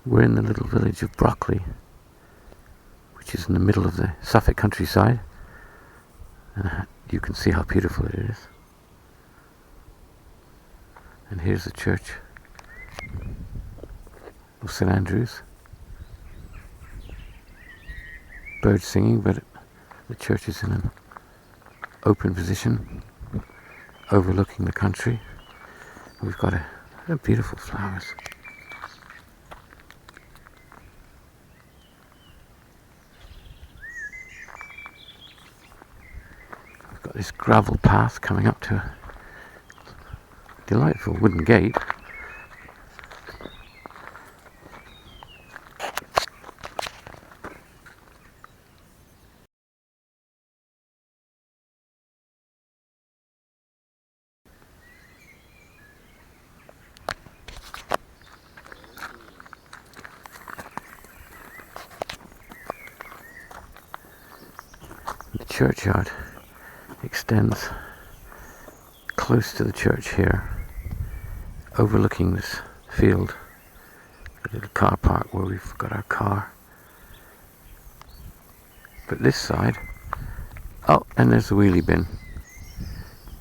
We're in the little village of Brockley, which is in the middle of the Suffolk countryside. You can see how beautiful it is. And here's the church of St Andrew's. Birds singing, but the church is in an open position, overlooking the country. We've got a beautiful flowers. We've got this gravel path coming up to a delightful wooden gate. The churchyard extends close to the church here, overlooking this field, a little car park where we've got our car. But this side, oh, and there's the wheelie bin.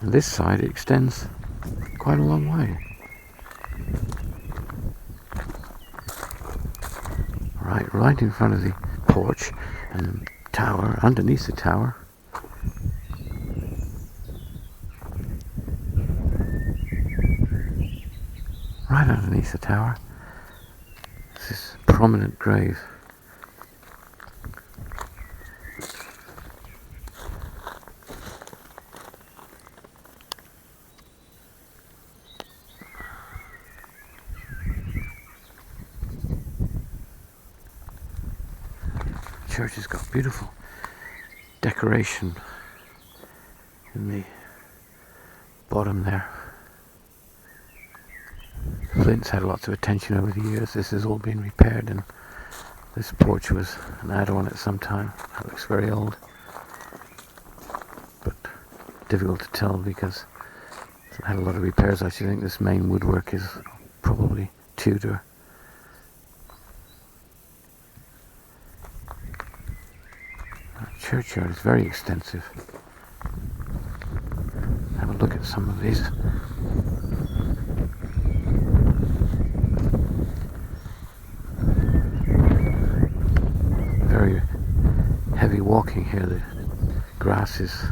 And this side it extends quite a long way. Right in front of the porch and the tower, underneath the tower. Right underneath the tower, there's this prominent grave. The church has got beautiful decoration in the bottom there. Flint's had lots of attention over the years. This has all been repaired, and this porch was an add-on at some time. It looks very old, but difficult to tell because it's had a lot of repairs. I think this main woodwork is probably Tudor. The churchyard is very extensive. Have a look at some of these. Very heavy walking here. The grass is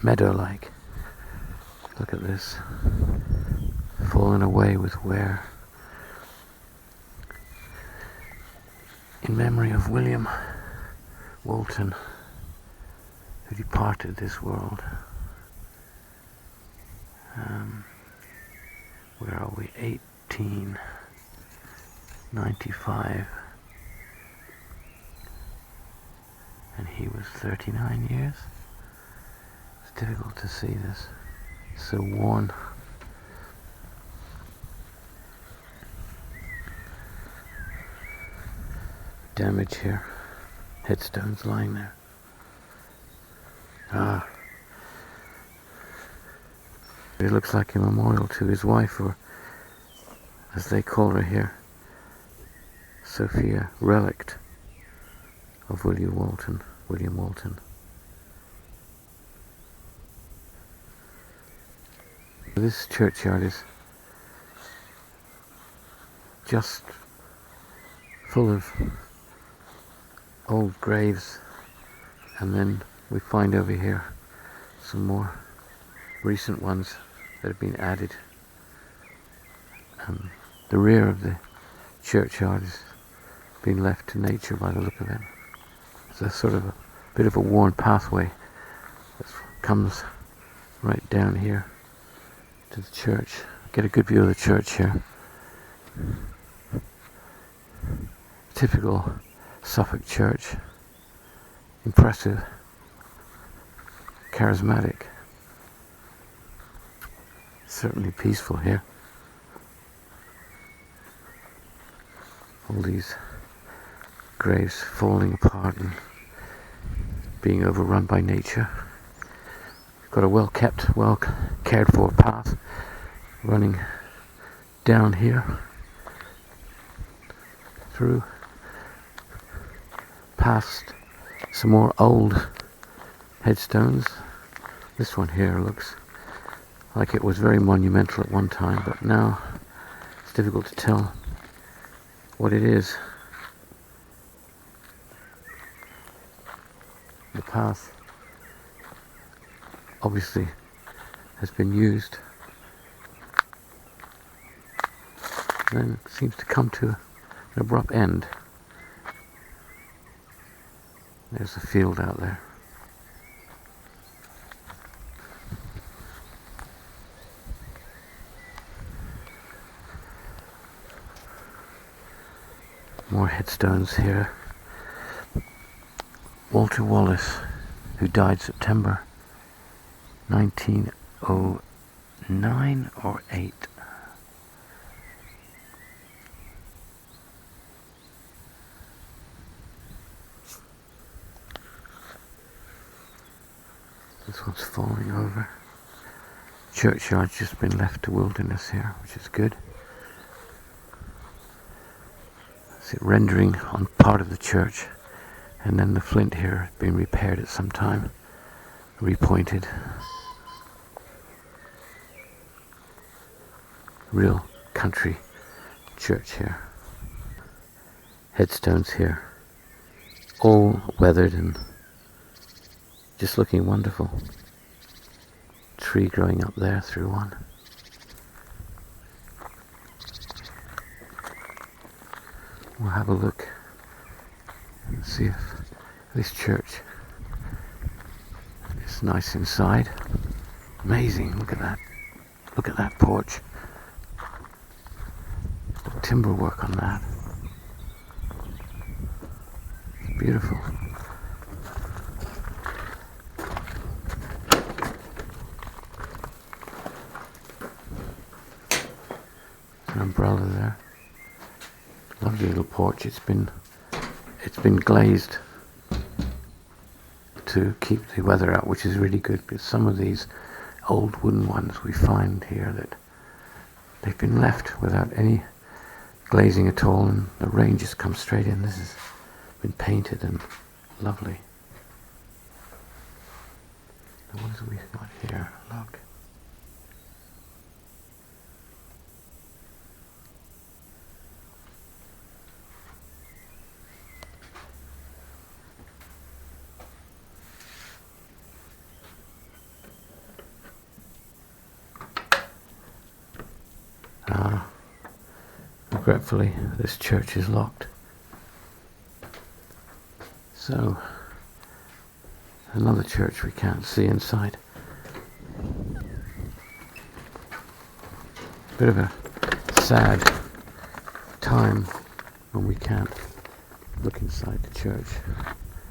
meadow-like. Look at this. Fallen away with wear. In memory of William Walton, who departed this world. Where are we? 1895. And he was 39 years. It's difficult to see this. So worn. Damage here. Headstones lying there. It looks like a memorial to his wife, or as they call her here, Sophia, relict of William Walton. This churchyard is just full of old graves, and then we find over here some more recent ones that have been added. The rear of the churchyard is being left to nature by the look of it. It's a sort of a bit of a worn pathway that comes right down here to the church. Get a good view of the church here. Typical Suffolk church. Impressive. Charismatic. Certainly peaceful here. All these graves falling apart and being overrun by nature. We've got a well kept, well cared for path running down here through past some more old headstones. This one here looks like it was very monumental at one time, but now it's difficult to tell what it is. The path obviously has been used. Then it seems to come to an abrupt end. There's a field out there. More headstones here. Walter Wallace, who died September 1909 or 8. This one's falling over. Churchyard's just been left to wilderness here, which is good. See it rendering on part of the church, and then the flint here has been repaired at some time, repointed. Real country church here. Headstones here, all weathered and just looking wonderful. Tree growing up there through one. We'll have a look and see if this church is nice inside. Amazing, look at that. Look at that porch. Timber work on that. It's beautiful. An umbrella there. Lovely little porch. It's been glazed to keep the weather out, which is really good, because some of these old wooden ones we find here that they've been left without any glazing at all, and the rain just comes straight in. This has been painted and lovely. Now what have we got here? Look. Regretfully, this church is locked. So, another church we can't see inside. Bit of a sad time when we can't look inside the church.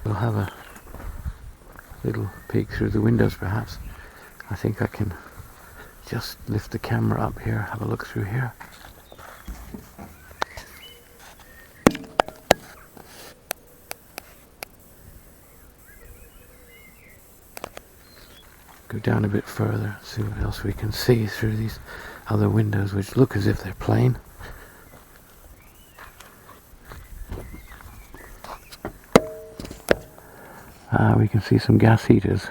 We'll have a little peek through the windows perhaps. I think I can just lift the camera up here, have a look through here. Go down a bit further, see what else we can see through these other windows, which look as if they're plain. We can see some gas heaters.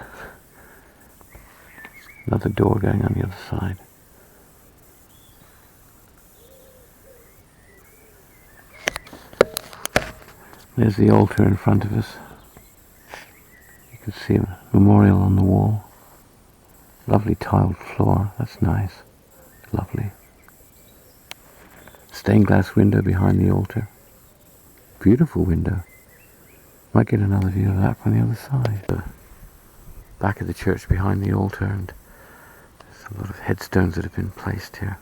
Another door going on the other side. There's the altar in front of us. You can see a memorial on the wall. Lovely tiled floor, that's nice. Lovely. Stained glass window behind the altar. Beautiful window. Might get another view of that from the other side. The back of the church behind the altar, and there's a lot of headstones that have been placed here.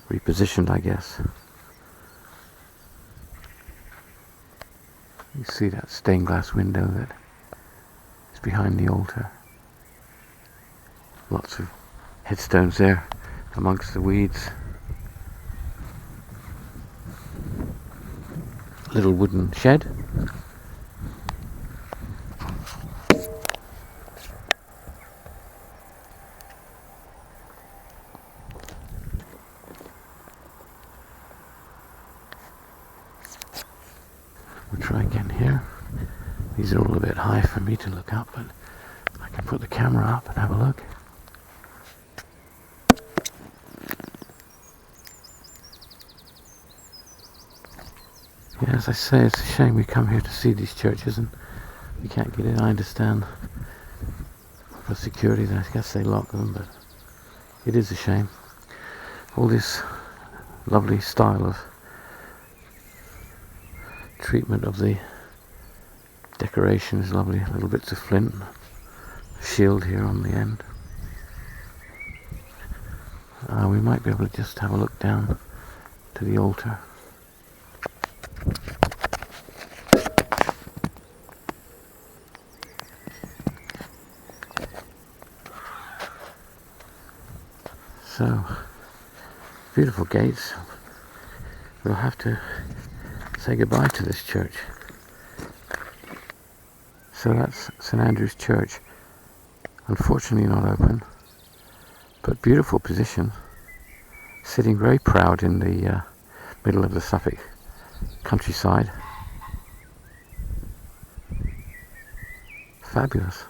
Repositioned, I guess. You see that stained glass window that is behind the altar. Lots of headstones there amongst the weeds. Little wooden shed. We'll try again here. These are all a bit high for me to look up, but I can put the camera up and have a look. Yeah, as I say, it's a shame we come here to see these churches and we can't get in. I understand for security, I guess they lock them, but it is a shame. All this lovely style of treatment of the decoration is lovely. Little bits of flint, shield here on the end. We might be able to just have a look down to the altar. So, beautiful gates. We'll have to say goodbye to this church. So that's St Andrew's Church. Unfortunately not open, but beautiful position. Sitting very proud in the middle of the Suffolk countryside. Fabulous.